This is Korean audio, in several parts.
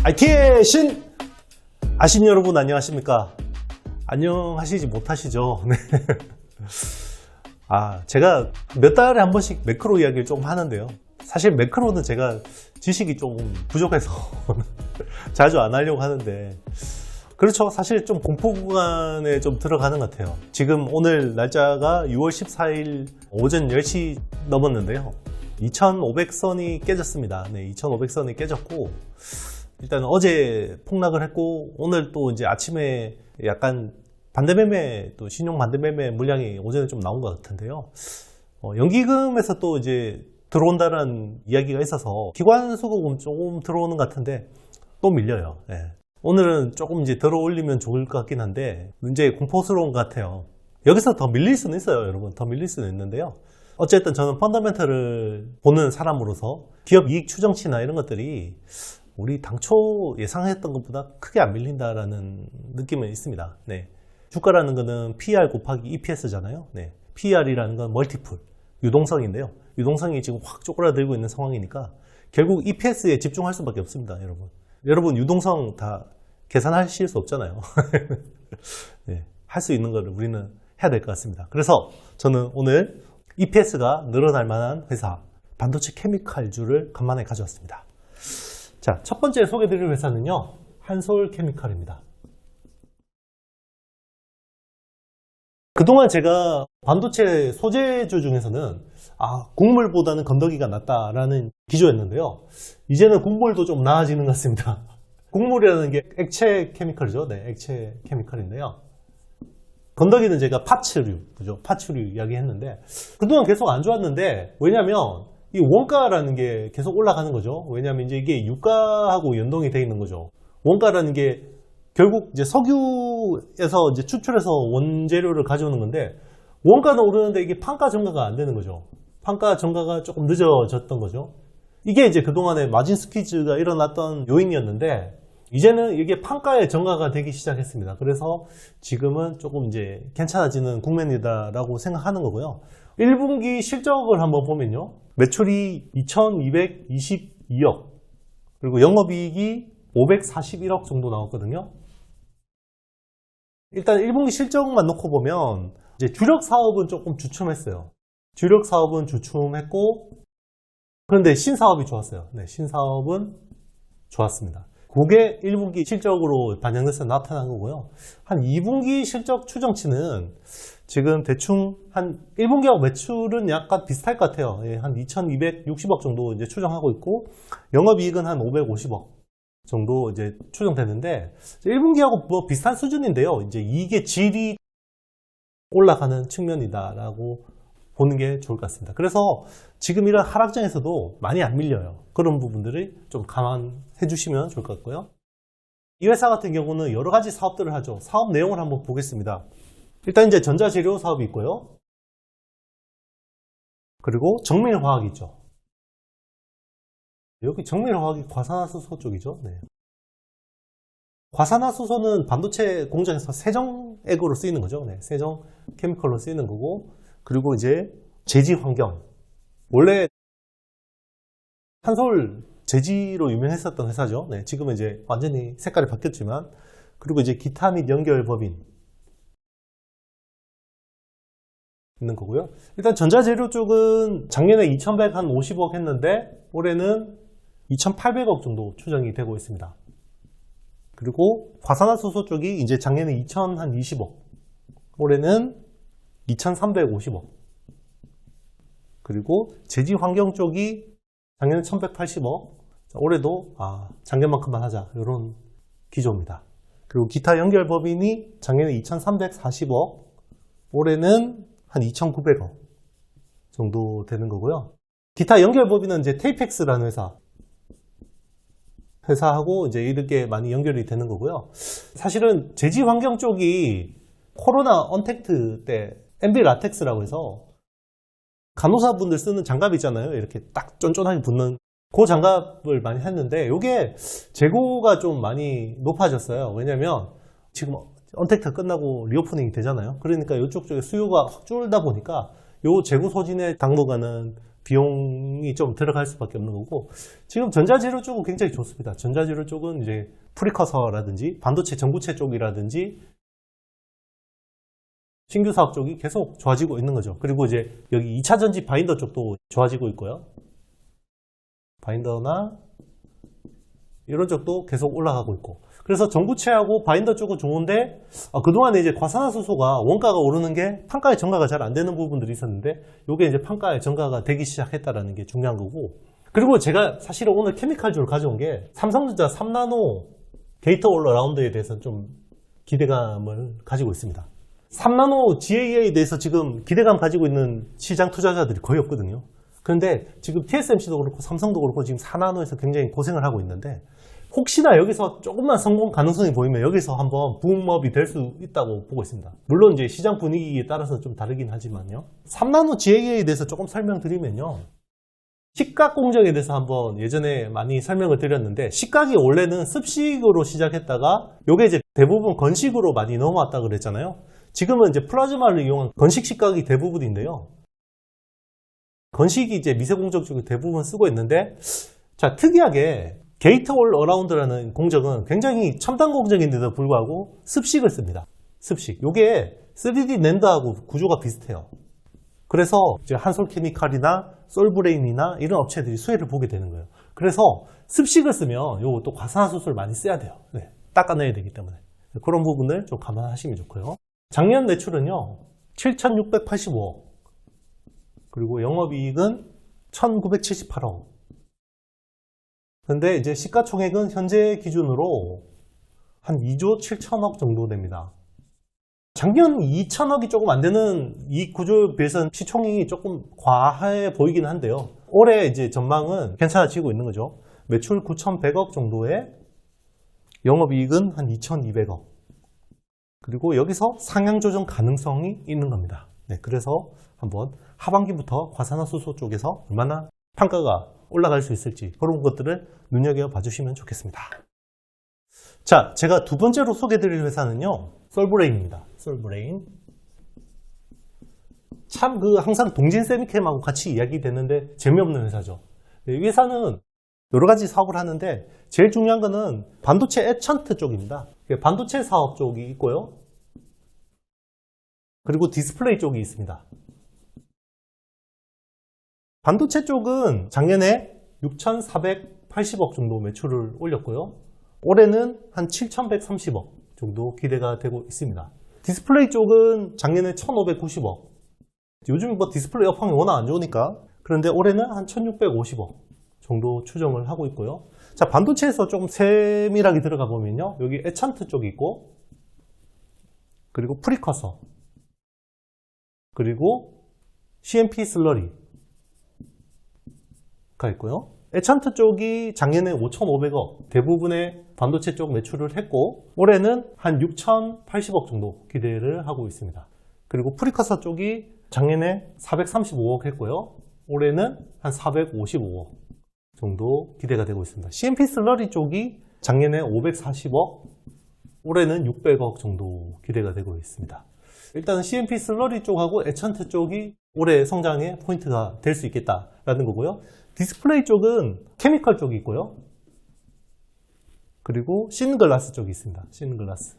IT의 신! 아신 여러분 안녕하십니까? 안녕하시지 못하시죠? 네. 제가 몇 달에 한 번씩 매크로 이야기를 조금 하는데요. 사실 매크로는 제가 지식이 조금 부족해서 자주 안 하려고 하는데, 그렇죠. 사실 좀 공포 구간에 좀 들어가는 것 같아요. 지금 오늘 날짜가 6월 14일 오전 10시 넘었는데요. 2500선이 깨졌습니다. 네, 2500선이 깨졌고, 일단 어제 폭락을 했고, 오늘 또 이제 아침에 약간 반대매매, 또 신용 반대매매 물량이 오전에 좀 나온 것 같은데요. 연기금에서 또 이제 들어온다는 이야기가 있어서 기관 수급은 조금 들어오는 것 같은데 또 밀려요. 네. 오늘은 조금 이제 들어 올리면 좋을 것 같긴 한데 문제 공포스러운 것 같아요. 여기서 더 밀릴 수는 있어요, 여러분. 더 밀릴 수는 있는데요. 어쨌든 저는 펀더멘털을 보는 사람으로서 기업 이익 추정치나 이런 것들이 우리 당초 예상했던 것보다 크게 안 밀린다라는 느낌은 있습니다. 네. 주가라는 거는 PER 곱하기 EPS잖아요. 네. PER이라는 건 멀티플, 유동성인데요. 유동성이 지금 확 쪼그라들고 있는 상황이니까 결국 EPS에 집중할 수밖에 없습니다, 여러분. 여러분 유동성 다 계산하실 수 없잖아요. 네. 할 수 있는 거를 우리는 해야 될 것 같습니다. 그래서 저는 오늘 EPS가 늘어날 만한 회사, 반도체 케미칼주를 간만에 가져왔습니다. 자, 첫 번째 소개드릴 회사는요, 한솔케미칼입니다. 그동안 제가 반도체 소재주 중에서는 곡물보다는 건더기가 낫다라는 기조였는데요. 이제는 곡물도 좀 나아지는 것 같습니다. 곡물이라는 게 액체 케미칼이죠. 네, 액체 케미칼인데요. 건더기는 제가 파츠류, 그죠? 파츠류 이야기했는데 그동안 계속 안 좋았는데, 왜냐면 이 원가라는 게 계속 올라가는 거죠. 왜냐하면 이제 이게 유가하고 연동이 되어 있는 거죠. 원가라는 게 결국 이제 석유에서 이제 추출해서 원재료를 가져오는 건데, 원가는 오르는데 이게 판가 전가가 안 되는 거죠. 판가 전가가 조금 늦어졌던 거죠. 이게 이제 그동안에 마진 스퀴즈가 일어났던 요인이었는데, 이제는 이게 판가의 전가가 되기 시작했습니다. 그래서 지금은 조금 이제 괜찮아지는 국면이다라고 생각하는 거고요. 1분기 실적을 한번 보면요, 매출이 2222억, 그리고 영업이익이 541억 정도 나왔거든요. 일단 1분기 실적만 놓고 보면 이제 주력 사업은 조금 주춤했어요. 주력 사업은 주춤했고, 그런데 신사업이 좋았어요. 네, 신사업은 좋았습니다. 그게 1분기 실적으로 반영돼서 나타난 거고요. 한 2분기 실적 추정치는 지금 대충 한 1분기하고 매출은 약간 비슷할 것 같아요. 예, 한 2260억 정도 이제 추정하고 있고, 영업이익은 한 550억 정도 이제 추정되는데, 1분기하고 뭐 비슷한 수준인데요. 이제 이게 질이 올라가는 측면이다라고 보는 게 좋을 것 같습니다. 그래서 지금 이런 하락장에서도 많이 안 밀려요. 그런 부분들을 좀 감안해 주시면 좋을 것 같고요. 이 회사 같은 경우는 여러 가지 사업들을 하죠. 사업 내용을 한번 보겠습니다. 일단 이제 전자재료 사업이 있고요. 그리고 정밀화학이 있죠. 여기 정밀화학이 과산화수소 쪽이죠. 네. 과산화수소는 반도체 공장에서 세정액으로 쓰이는 거죠. 네. 세정 케미컬로 쓰이는 거고, 그리고 이제 제지 환경. 원래 한솔 제지로 유명했었던 회사죠. 네. 지금은 이제 완전히 색깔이 바뀌었지만, 그리고 이제 기타 및 연결 법인 있는 거고요. 일단 전자재료 쪽은 작년에 2150억 했는데 올해는 2800억 정도 추정이 되고 있습니다. 그리고 과산화수소 쪽이 이제 작년에 2020억, 올해는 2350억. 그리고 제지 환경 쪽이 작년에 1180억, 올해도 작년만큼만 하자, 이런 기조입니다. 그리고 기타 연결 법인이 작년에 2340억, 올해는 한 2,900억 정도 되는 거고요. 기타 연결 법인은 이제 테이펙스라는 회사하고 이제 이렇게 많이 연결이 되는 거고요. 사실은 제지 환경 쪽이 코로나 언택트 때 MB 라텍스라고 해서 간호사분들 쓰는 장갑 있잖아요. 이렇게 딱 쫀쫀하게 붙는 그 장갑을 많이 했는데, 이게 재고가 좀 많이 높아졌어요. 왜냐면 지금 언택트 끝나고 리오프닝이 되잖아요. 그러니까 이쪽 쪽에 수요가 확 줄다 보니까 요 재고 소진에 당분간은 비용이 좀 들어갈 수밖에 없는 거고, 지금 전자재료 쪽은 굉장히 좋습니다. 전자재료 쪽은 이제 프리커서라든지 반도체 전구체 쪽이라든지 신규 사업 쪽이 계속 좋아지고 있는 거죠. 그리고 이제 여기 2차 전지 바인더 쪽도 좋아지고 있고요. 바인더나 이런 쪽도 계속 올라가고 있고. 그래서 전구체하고 바인더 쪽은 좋은데, 그동안에 이제 과산화수소가 원가가 오르는 게 판가의 전가가 잘 안 되는 부분들이 있었는데, 요게 이제 판가의 전가가 되기 시작했다라는 게 중요한 거고. 그리고 제가 사실은 오늘 케미칼주를 가져온 게 삼성전자 3나노 게이트 올 어라운드에 대해서 좀 기대감을 가지고 있습니다. 3나노 GAA에 대해서 지금 기대감 가지고 있는 시장 투자자들이 거의 없거든요. 그런데 지금 TSMC도 그렇고 삼성도 그렇고 지금 4나노에서 굉장히 고생을 하고 있는데, 혹시나 여기서 조금만 성공 가능성이 보이면 여기서 한번 붐업이 될 수 있다고 보고 있습니다. 물론 이제 시장 분위기에 따라서 좀 다르긴 하지만요. 3나노 GAA에 대해서 조금 설명드리면요. 식각 공정에 대해서 한번 예전에 많이 설명을 드렸는데, 식각이 원래는 습식으로 시작했다가 요게 이제 대부분 건식으로 많이 넘어왔다 그랬잖아요. 지금은 이제 플라즈마를 이용한 건식 식각이 대부분인데요. 건식이 이제 미세 공정 쪽에 대부분 쓰고 있는데, 자, 특이하게 게이트 올 어라운드라는 공정은 굉장히 첨단 공정인데도 불구하고 습식을 씁니다. 습식. 요게 3D 낸드하고 구조가 비슷해요. 그래서 이제 한솔케미칼이나 솔브레인이나 이런 업체들이 수혜를 보게 되는 거예요. 그래서 습식을 쓰면 요거 또 과산화수소를 많이 써야 돼요. 네, 닦아내야 되기 때문에. 그런 부분을 좀 감안하시면 좋고요. 작년 매출은요, 7,685억. 그리고 영업이익은 1,978억. 근데 이제 시가총액은 현재 기준으로 한 2조 7천억 정도 됩니다. 작년 2천억이 조금 안 되는 이익 구조에 비해서는 시총이 조금 과해 보이긴 한데요. 올해 이제 전망은 괜찮아지고 있는 거죠. 매출 9,100억 정도에 영업이익은 한 2,200억. 그리고 여기서 상향 조정 가능성이 있는 겁니다. 네, 그래서 한번 하반기부터 과산화수소 쪽에서 얼마나 판가가 올라갈 수 있을지 그런 것들을 눈여겨봐 주시면 좋겠습니다. 자, 제가 두 번째로 소개해드릴 회사는요, 솔브레인입니다. 솔브레인. 참 항상 동진 세미캠하고 같이 이야기되는데 재미없는 회사죠. 이 회사는 여러 가지 사업을 하는데 제일 중요한 거는 반도체 애천트 쪽입니다. 반도체 사업 쪽이 있고요. 그리고 디스플레이 쪽이 있습니다. 반도체 쪽은 작년에 6,480억 정도 매출을 올렸고요. 올해는 한 7,130억 정도 기대가 되고 있습니다. 디스플레이 쪽은 작년에 1,590억. 요즘 뭐 디스플레이 업황이 워낙 안 좋으니까. 그런데 올해는 한 1,650억 정도 추정을 하고 있고요. 자, 반도체에서 조금 세밀하게 들어가 보면요. 여기 애찬트 쪽이 있고, 그리고 프리커서, 그리고 CMP 슬러리가 있고요. 애찬트 쪽이 작년에 5,500억 대부분의 반도체 쪽 매출을 했고, 올해는 한 6,080억 정도 기대를 하고 있습니다. 그리고 프리커서 쪽이 작년에 435억 했고요. 올해는 한 455억 정도 기대가 되고 있습니다. CMP 슬러리 쪽이 작년에 540억, 올해는 600억 정도 기대가 되고 있습니다. 일단은 CMP 슬러리 쪽하고 애찬트 쪽이 올해 성장의 포인트가 될 수 있겠다라는 거고요. 디스플레이 쪽은 케미컬 쪽이 있고요. 그리고 신글라스 쪽이 있습니다. 신글라스.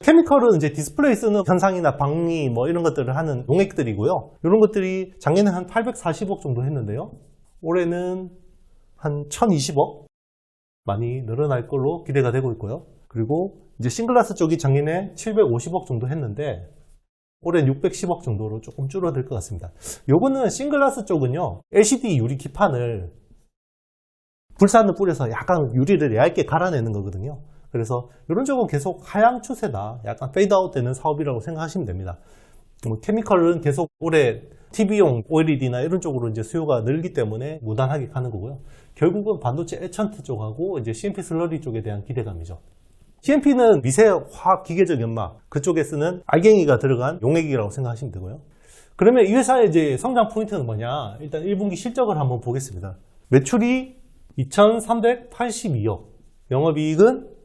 케미컬은 이제 디스플레이 쓰는 현상이나 방리 뭐 이런 것들을 하는 용액들이고요. 이런 것들이 작년에 한 840억 정도 했는데요. 올해는 한 1020억 많이 늘어날 걸로 기대가 되고 있고요. 그리고 이제 싱글라스 쪽이 작년에 750억 정도 했는데 올해는 610억 정도로 조금 줄어들 것 같습니다. 요거는 싱글라스 쪽은요, LCD 유리 기판을 불산을 뿌려서 약간 유리를 얇게 갈아내는 거거든요. 그래서 이런 쪽은 계속 하향 추세다, 약간 페이드아웃 되는 사업이라고 생각하시면 됩니다. 케미컬은 계속 올해 TV용 OLED나 이런 쪽으로 이제 수요가 늘기 때문에 무난하게 가는 거고요. 결국은 반도체 애천트 쪽하고 이제 CMP 슬러리 쪽에 대한 기대감이죠. CMP는 미세 화학 기계적 연막, 그쪽에 쓰는 알갱이가 들어간 용액이라고 생각하시면 되고요. 그러면 이 회사의 이제 성장 포인트는 뭐냐? 일단 1분기 실적을 한번 보겠습니다. 매출이 2,382억, 영업이익은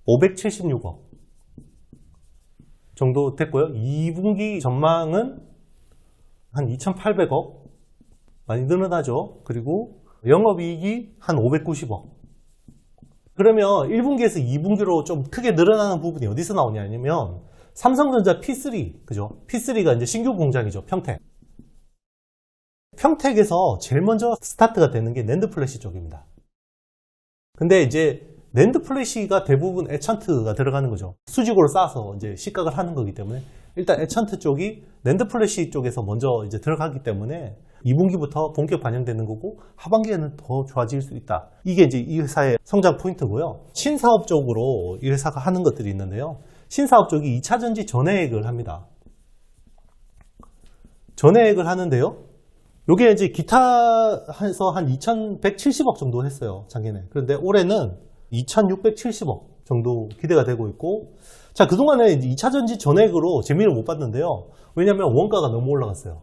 576억. 정도 됐고요. 2분기 전망은 한 2,800억 많이 늘어나죠. 그리고 영업이익이 한 590억. 그러면 1분기에서 2분기로 좀 크게 늘어나는 부분이 어디서 나오냐면 삼성전자 P3, 그죠? P3가 이제 신규 공장이죠. 평택. 평택에서 제일 먼저 스타트가 되는 게 낸드 플래시 쪽입니다. 근데 이제 낸드 플래시가 대부분 에찬트가 들어가는 거죠. 수직으로 쌓아서 이제 시각을 하는 거기 때문에 일단 에찬트 쪽이 낸드 플래시 쪽에서 먼저 이제 들어가기 때문에 2분기부터 본격 반영되는 거고 하반기에는 더 좋아질 수 있다. 이게 이제 이 회사의 성장 포인트고요. 신사업 쪽으로 이 회사가 하는 것들이 있는데요. 신사업 쪽이 2차전지 전해액을 합니다. 전해액을 하는데요. 요게 이제 기타에서 한 2,170억 정도 했어요. 작년에. 그런데 올해는 2,670억 정도 기대가 되고 있고, 자, 그동안에 2차전지 전액으로 재미를 못 봤는데요. 왜냐면 원가가 너무 올라갔어요.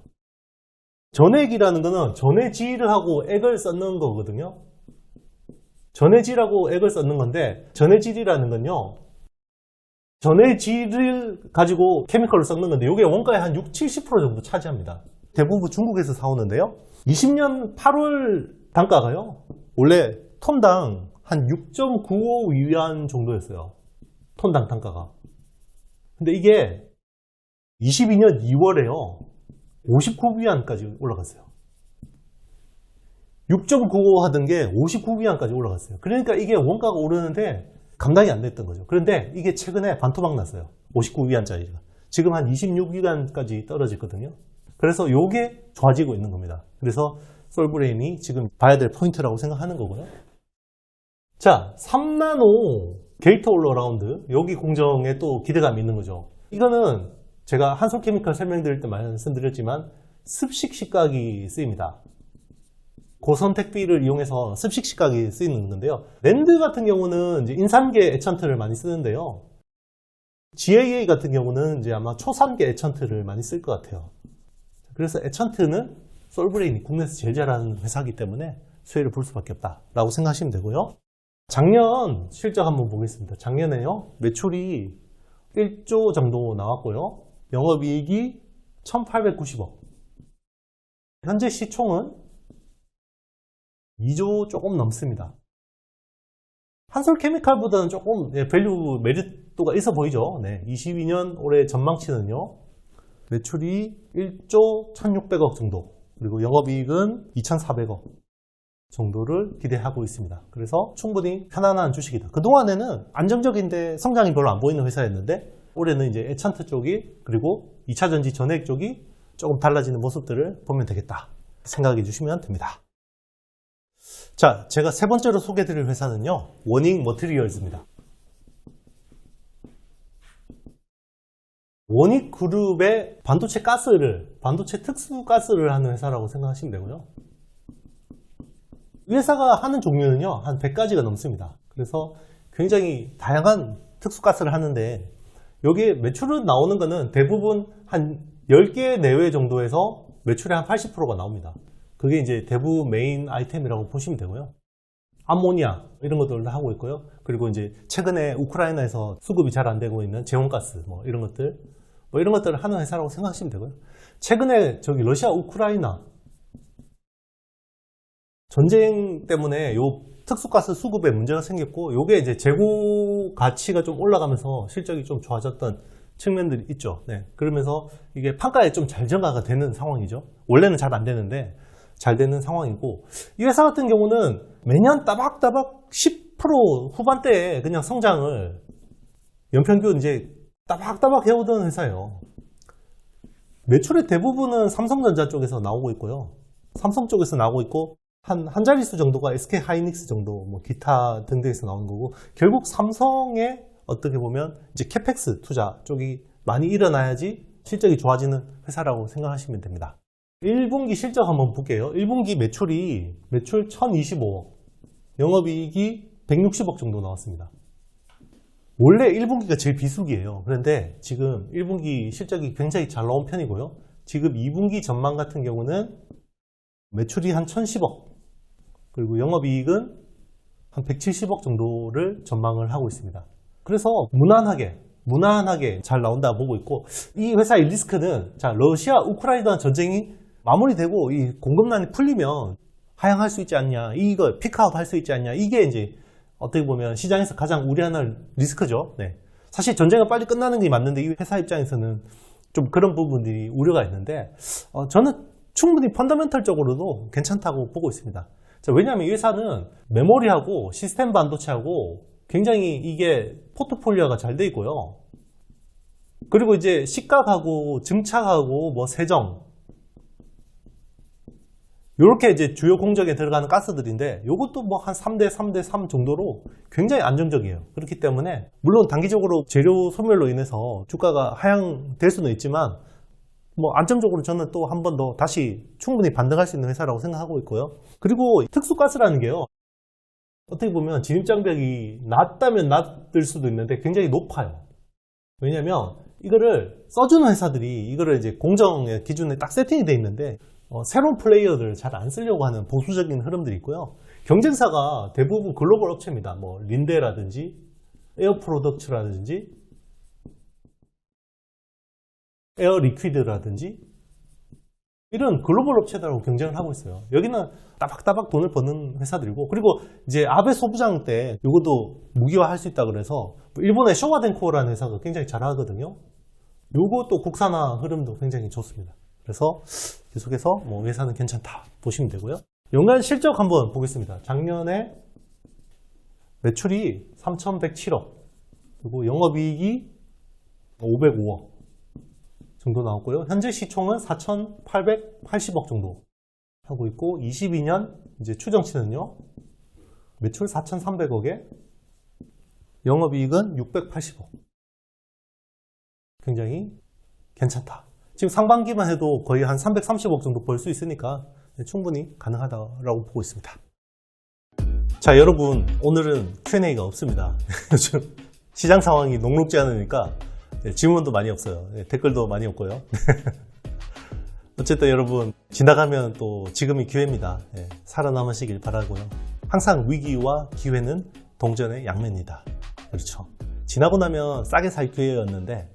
전액이라는 거는 전해질을 하고 액을 쌓는 거거든요. 전해질하고 액을 쌓는 건데, 전해질이라는 건요, 전해질을 가지고 케미컬을 섞는 건데, 이게 원가의 한 70% 정도 차지합니다. 대부분 중국에서 사오는데요. 20년 8월 단가가요. 원래 톤당 한 6.95위안 정도였어요. 톤당 단가가. 근데 이게 22년 2월에요. 59위안까지 올라갔어요. 6.95 하던 게 59위안까지 올라갔어요. 그러니까 이게 원가가 오르는데 감당이 안 됐던 거죠. 그런데 이게 최근에 반토막 났어요. 59위안짜리가. 지금 한 26위안까지 떨어졌거든요. 그래서 이게 좋아지고 있는 겁니다. 그래서 솔브레인이 지금 봐야 될 포인트라고 생각하는 거고요. 자, 3나노 게이트 올어라운드, 여기 공정에 또 기대감이 있는 거죠. 이거는 제가 한솔케미칼 설명드릴 때 말씀드렸지만 습식 식각이 쓰입니다. 고선택비를 이용해서 습식 식각이 쓰이는 건데요. 낸드 같은 경우는 이제 인산계 에찬트를 많이 쓰는데요. GAA 같은 경우는 이제 아마 초산계 에찬트를 많이 쓸 것 같아요. 그래서 에찬트는 솔브레인이 국내에서 제일 잘하는 회사이기 때문에 수혜를 볼 수밖에 없다라고 생각하시면 되고요. 작년 실적 한번 보겠습니다. 작년에요, 매출이 1조 정도 나왔고요. 영업이익이 1,890억. 현재 시총은 2조 조금 넘습니다. 한솔케미칼보다는 조금 밸류 메리트가 있어 보이죠. 네, 22년 올해 전망치는요. 매출이 1조 1,600억 정도, 그리고 영업이익은 2,400억 정도를 기대하고 있습니다. 그래서 충분히 편안한 주식이다. 그동안에는 안정적인데 성장이 별로 안 보이는 회사였는데 올해는 이제 에찬트 쪽이 그리고 2차전지 전해액 쪽이 조금 달라지는 모습들을 보면 되겠다 생각해 주시면 됩니다. 자, 제가 세 번째로 소개해 드릴 회사는요, 워닝 머티리얼즈입니다. 원익 그룹의 반도체 가스를, 반도체 특수 가스를 하는 회사라고 생각하시면 되고요. 이 회사가 하는 종류는요, 한 100가지가 넘습니다. 그래서 굉장히 다양한 특수 가스를 하는데, 여기에 매출은 나오는 거는 대부분 한 10개 내외 정도에서 매출의 한 80%가 나옵니다. 그게 이제 대부분 메인 아이템이라고 보시면 되고요. 암모니아 이런 것들도 하고 있고요. 그리고 이제 최근에 우크라이나에서 수급이 잘 안 되고 있는 제온가스 이런 것들, 이런 것들을 하는 회사라고 생각하시면 되고요. 최근에 저기 러시아 우크라이나 전쟁 때문에 요 특수가스 수급에 문제가 생겼고, 요게 이제 재고 가치가 좀 올라가면서 실적이 좀 좋아졌던 측면들이 있죠. 네. 그러면서 이게 판가에 좀 잘 전가가 되는 상황이죠. 원래는 잘 안 되는데 잘 되는 상황이고, 이 회사 같은 경우는 매년 따박따박 10% 후반대에 그냥 성장을 연평균 이제 따박따박 해오던 회사예요. 매출의 대부분은 삼성전자 쪽에서 나오고 있고요. 삼성 쪽에서 나오고 있고, 한 자릿수 정도가 SK 하이닉스 정도, 뭐 기타 등등에서 나오는 거고, 결국 삼성의 어떻게 보면 이제 캐펙스 투자 쪽이 많이 일어나야지 실적이 좋아지는 회사라고 생각하시면 됩니다. 1분기 실적 한번 볼게요. 1분기 매출 1,025억, 영업이익이 160억 정도 나왔습니다. 원래 1분기가 제일 비수기예요. 그런데 지금 1분기 실적이 굉장히 잘 나온 편이고요. 지금 2분기 전망 같은 경우는 매출이 한 1,010억, 그리고 영업이익은 한 170억 정도를 전망을 하고 있습니다. 그래서 무난하게 무난하게 잘 나온다 보고 있고, 이 회사의 리스크는 자, 러시아 우크라이나 전쟁이 마무리되고 이 공급난이 풀리면 하향할 수 있지 않냐, 이거 피크아웃 할 수 있지 않냐, 이게 이제 어떻게 보면 시장에서 가장 우려하는 리스크죠. 네. 사실 전쟁은 빨리 끝나는 게 맞는데 이 회사 입장에서는 좀 그런 부분들이 우려가 있는데, 저는 충분히 펀더멘털적으로도 괜찮다고 보고 있습니다. 자, 왜냐하면 이 회사는 메모리하고 시스템 반도체하고 굉장히 이게 포트폴리오가 잘 돼 있고요. 그리고 이제 식각하고 증착하고 뭐 세정, 이렇게 이제 주요 공정에 들어가는 가스들인데, 이것도 뭐 한 3대 3대 3 정도로 굉장히 안정적이에요. 그렇기 때문에 물론 단기적으로 재료 소멸로 인해서 주가가 하향될 수는 있지만, 뭐 안정적으로 저는 또 한 번 더 다시 충분히 반등할 수 있는 회사라고 생각하고 있고요. 그리고 특수가스라는 게요, 어떻게 보면 진입장벽이 낮다면 낮을 수도 있는데 굉장히 높아요. 왜냐면 이거를 써주는 회사들이 이거를 이제 공정의 기준에 딱 세팅이 돼 있는데, 새로운 플레이어들을 잘 안 쓰려고 하는 보수적인 흐름들이 있고요. 경쟁사가 대부분 글로벌 업체입니다. 뭐 린데라든지 에어프로덕츠라든지 에어리퀴드라든지 이런 글로벌 업체들하고 경쟁을 하고 있어요. 여기는 따박따박 돈을 버는 회사들이고, 그리고 이제 아베 소부장 때 이것도 무기화할 수 있다 그래서 일본의 쇼와덴코라는 회사가 굉장히 잘하거든요. 요것도 국산화 흐름도 굉장히 좋습니다. 그래서 계속해서 뭐 회사는 괜찮다 보시면 되고요. 연간 실적 한번 보겠습니다. 작년에 매출이 3,107억, 그리고 영업이익이 505억 정도 나왔고요. 현재 시총은 4,880억 정도 하고 있고, 22년 이제 추정치는요, 매출 4,300억에 영업이익은 680억. 굉장히 괜찮다. 지금 상반기만 해도 거의 한 330억 정도 벌 수 있으니까 충분히 가능하다고 보고 있습니다. 자, 여러분, 오늘은 Q&A가 없습니다. 요즘 시장 상황이 녹록지 않으니까 질문도 많이 없어요. 댓글도 많이 없고요. 어쨌든 여러분, 지나가면 또 지금이 기회입니다. 살아남으시길 바라고요. 항상 위기와 기회는 동전의 양면이다. 그렇죠. 지나고 나면 싸게 살 기회였는데,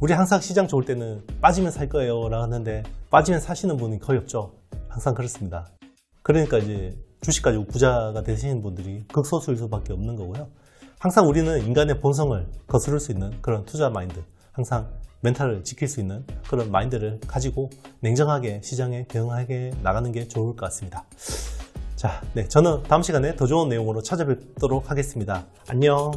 우리 항상 시장 좋을 때는 빠지면 살 거예요 라고 하는데 빠지면 사시는 분이 거의 없죠. 항상 그렇습니다. 그러니까 이제 주식 가지고 부자가 되시는 분들이 극소수일 수밖에 없는 거고요. 항상 우리는 인간의 본성을 거스를 수 있는 그런 투자 마인드, 항상 멘탈을 지킬 수 있는 그런 마인드를 가지고 냉정하게 시장에 대응하게 나가는 게 좋을 것 같습니다. 자, 네, 저는 다음 시간에 더 좋은 내용으로 찾아뵙도록 하겠습니다. 안녕.